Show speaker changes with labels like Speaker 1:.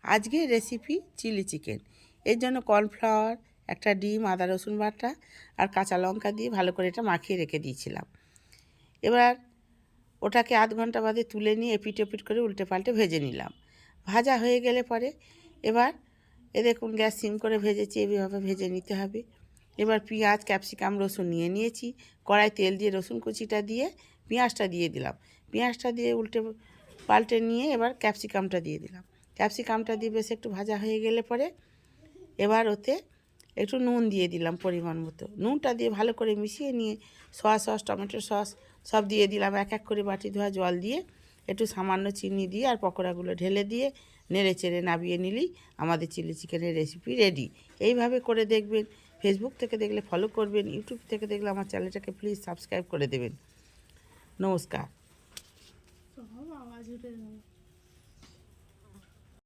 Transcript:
Speaker 1: আজকে recipe chilli chicken. এর জন্য কর্নফ্লাওয়ার, একটা ডিম, আদা রসুন বাটা আর কাঁচা লঙ্কা দিয়ে ভালো করে এটা মাখিয়ে রেখে দিয়েছিলাম। এবার ওটাকে আধ ঘন্টা বাদে তুলে নিয়ে এপিট ওপিট করে উল্টে পাল্টে ভেজে নিলাম। ভাজা হয়ে গেলে পরে এবার দেখুন গ্যাস সিম করে ভেজেছি, এইভাবে ভেজে নিতে হবে। এবার পেঁয়াজ, ক্যাপসিকাম, রসুন নিয়েছি। কড়াই তেল দিয়ে রসুন কুচিটা দিয়ে পেঁয়াজটা দিয়ে দিলাম। পেঁয়াজটা দিয়ে উল্টে পাল্টে নিয়ে এবার ক্যাপসিকামটা দিয়ে দিলাম। ক্যাপসিকামটা দিয়ে বেশ একটু ভাজা হয়ে গেলে পরে এবার ওতে একটু নুন দিয়ে দিলাম পরিমাণ মতো। নুনটা দিয়ে ভালো করে মিশিয়ে নিয়ে সয়া সস, টমেটো সস সব দিয়ে দিলাম। এক এক করে বাটি ধোয়া জল দিয়ে একটু সামান্য চিনি দিয়ে আর পকোড়াগুলো ঢেলে দিয়ে নেড়ে চেড়ে নামিয়ে নিলেই আমাদের চিলি চিকেনের রেসিপি রেডি। এইভাবে করে দেখবেন। ফেসবুক থেকে দেখলে ফলো করবেন, ইউটিউব থেকে দেখলে আমার চ্যানেলটাকে প্লিজ সাবস্ক্রাইব করে দেবেন। নমস্কার।